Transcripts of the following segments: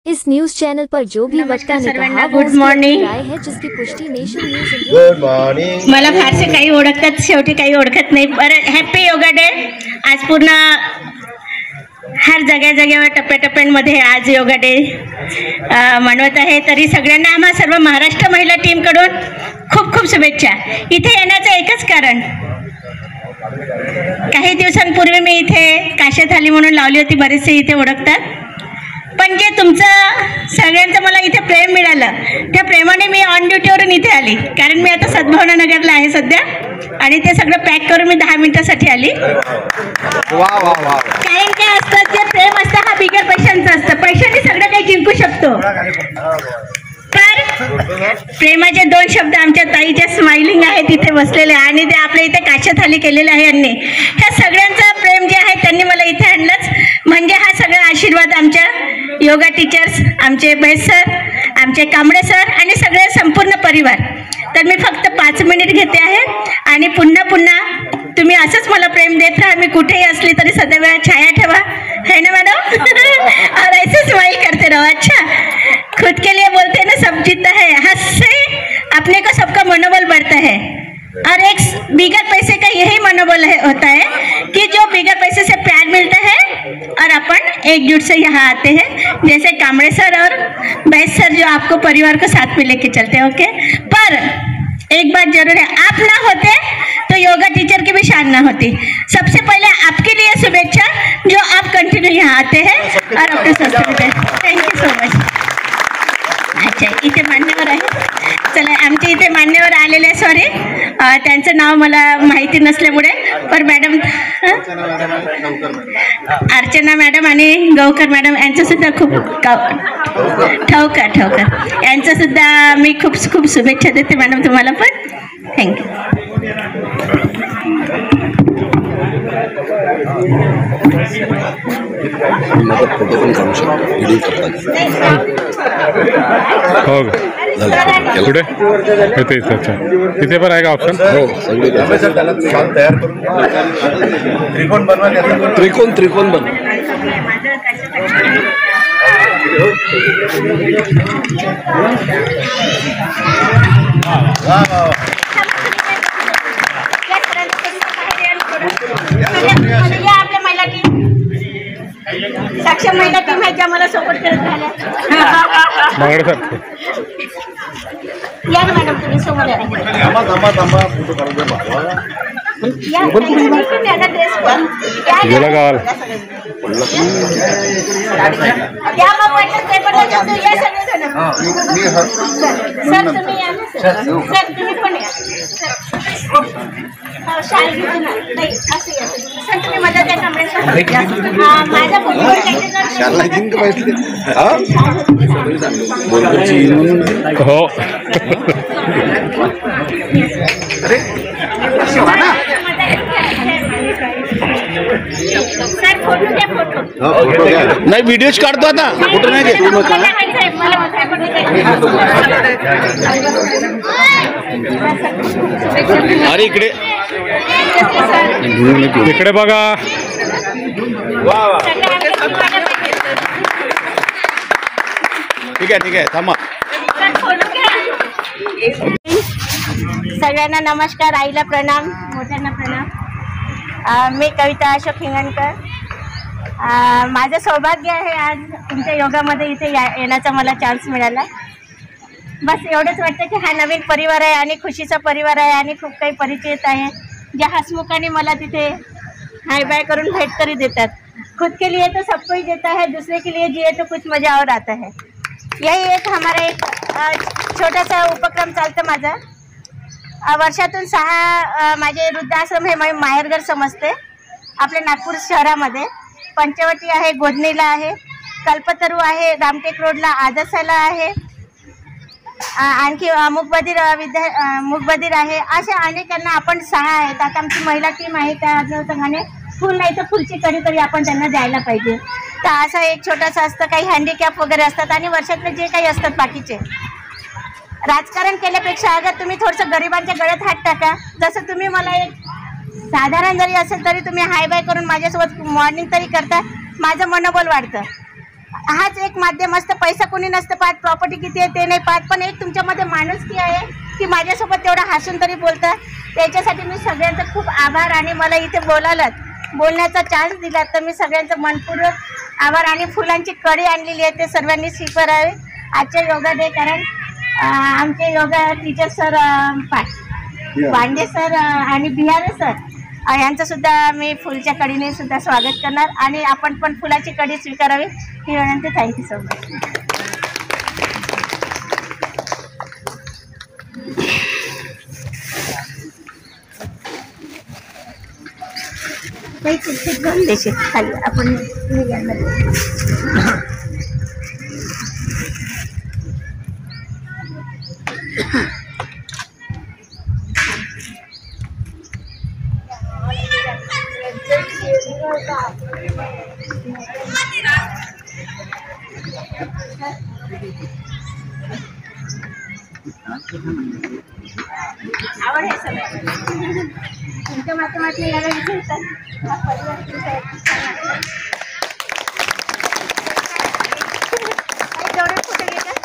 इस news channel पर जो भी वक्ता ने कहा गुड मॉर्निंग है जिसकी पुष्टि नेशन न्यूज गुड मॉर्निंग। मला फारसे काही ओळखतात, शेवटी काही ओळखत नाही। बरं, हॅपी योगा डे। आज पूर्ण हर जागेवर टप्प्याटप्प्यांमध्ये आज योगा डे मनवत आहे। तरी सगळ्यांना आम्हा सर्व महाराष्ट्र महिला टीमकडून खूप खूप शुभेच्छा। इथे येण्याचं एकच कारण, काही दिवसांपूर्वी मी इथे काशा थाली म्हणून लावली होती, बरेचसे इथे ओळखतात। पण जे तुमचं सगळ्यांचं मला इथे प्रेम मिळालं, त्या प्रेमाने मी ऑन ड्युटीवरून इथे आली, कारण मी आता सद्भावना नगरला आहे सध्या, आणि ते सगळं पॅक करून मी 10 मिनिटासाठी आली। कारण काय असतं, जे प्रेम असतं हा बिगर पैशांचं असतं, पैशाने सगळं काही जिंकू शकतो। तर प्रेमाचे 2 शब्द आमच्या ताईच्या स्माइलिंग आहे तिथे बसलेले, आणि ते आपल्या इथे काशा थाली केलेलं आहे यांनी। ह्या सगळ्यांचं प्रेम जे आहे त्यांनी मला इथे आणलंच, म्हणजे हा सगळा आशीर्वाद आमच्या योगा टीचर्स, आमचे बैस सर, आमचे कांबळे सर आणि सगळे संपूर्ण परिवार। तर मी फक्त 5 मिनिट घेते आहे, आणि पुन्हा पुन्हा तुम्ही असंच मला प्रेम देत राहा। मी कुठेही असली तरी सदैव छाया ठेवा, है ना मॅडम? और ऐसे स्माइल करते रहो। अच्छा, खुद के लिए बोलते हैं ना, सब जीतता है, हंससे अपने को सबका मनोबल बढ़ता है। और एक बिगर पैसे का यही मनोबल होता है कि जो बिगर पैसे से प्यार मिलता है और अपन एकजुट से यहाँ आते हैं, जैसे कांबळे सर और बैस सर जो आपको परिवार को साथ में लेके चलते हैं। ओके, पर एक बात जरूर है, आप ना होते तो योगा टीचर की भी शान ना होती। सबसे पहले आपके लिए शुभेच्छा जो आप कंटिन्यू यहाँ आते हैं और अपने संस्कृति। Thank you so much. अच्छा, इथे मान्यवर आहे, चला आमच्या इथे मान्यवर आलेले, सॉरी त्यांचं नाव मला माहिती नसल्यामुळे, पर मॅडम अर्चना मॅडम आणि गवकर मॅडम यांचं सुद्धा खूप ठवकर यांचं सुद्धा मी खूप खूप शुभेच्छा देते मॅडम तुम्हाला पण। थँक्यू। हो कुठे येते? अच्छा, तिथे पण आहे का ऑप्शन? हो, तयार करून त्रिकोण बनवा, त्रिकोण बनवा। आपल्या महिला टीम सक्षम महिला टीम आहे ज्या मला सपोर्ट करत राहिल्या। या ना मॅडम, तुम्ही समोर या। सर तुम्ही या ना, सर तुम्ही पण या। नाही असं या सर, तुम्ही मदत द्या कांबळे सर। माझ्या हो सर फोटो द्या, फोटो नाही, व्हिडिओच काढतो आता, फोटो नाही घेत। अरे इकडे इकडे बघा। ठीक आहे थांबा। सगळ्यांना नमस्कार, आईला प्रणाम, मोठ्यांना प्रणाम। मी कविता अशोक हिंगणकर। माझं सौभाग्य आहे आज तुमच्या योगामध्ये इथे येण्याचा मला चान्स मिळाला। बस एवढंच वाटतं की हा नवीन परिवार आहे आणि खुशीचा परिवार आहे, आणि खूप काही परिचित आहे, ज्या हसमुखाने मला तिथे हाय बाय करून भेट तरी देतात। खुद के लिए तो सब कोई देता है, दूसरे के लिए जिए तो कुछ मजा और आता है। यही एक हमारा एक छोटासा उपक्रम चालतं माझा। वर्षातून 6 माझे वृद्धाश्रम हे माहेरघर समजते आपल्या नागपूर शहरामध्ये। पंचवटी आहे, गोधनीला आहे, कल्पतरू आहे, रामटेक रोडला आदर्शाला आहे, आणखी मुकबधीर आहे। अशा अनेकांना आपण 6 आहेत। आता आमची महिला टीम आहे, त्या अनुषंगाने फुल नाही तर फुलची कडी तरी आपण त्यांना द्यायला पाहिजे। तर असं एक छोटंसं असतं, काही हँडिकॅप वगैरे असतात, आणि वर्षातले जे काही असतात बाकीचे। राजकारण केल्यापेक्षा अगर तुम्ही थोडंसं गरिबांच्या गळ्यात हात टाका, जसं तुम्ही मला एक साधारण जरी असेल तरी तुम्ही हाय बाय करून माझ्यासोबत मॉर्निंग तरी करता, माझं मनोबल वाढतं। हाच एक माध्यम असतं. पैसा कोणी नसतं पाहत, प्रॉपर्टी किती आहे ते नाही पाहत, पण एक तुमच्यामध्ये माणुसकी आहे की माझ्यासोबत तेवढं हसून तरी बोलतं. त्याच्यासाठी मी सगळ्यांचा खूप आभार. आणि मला इथे बोलण्याचा चान्स दिला तर मी सगळ्यांचं मनपूर्वक आभार. आणि फुलांची कडी आणलेली आहे ते सर्वांनी स्वीकारावे आजच्या योगा डे. कारण आमचे yoga teacher sir Pande sir आणि बिहारे सर यांचं सुद्धा मी फुलच्या कडीने सुद्धा स्वागत करणार. आणि आपण पण फुलाची कडी स्वीकारावी ही विनंती. Thank you so much. काही चिठ्ठीत घेऊन देशील खाली आपण निघायला. आवड आहे सगळं तुमच्या माध्यमातून याला विचारतात. तेवढे फोटो घेतात.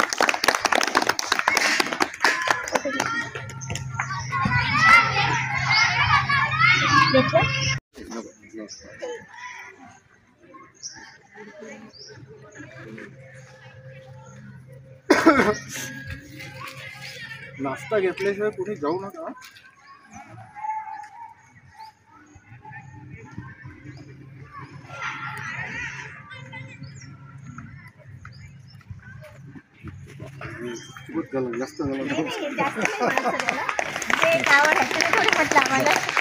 नाश्ता घेतल्याशिवाय कुणी जाऊ नका. जास्त नाही, आवड आहे थोडं म्हटलं आम्हाला.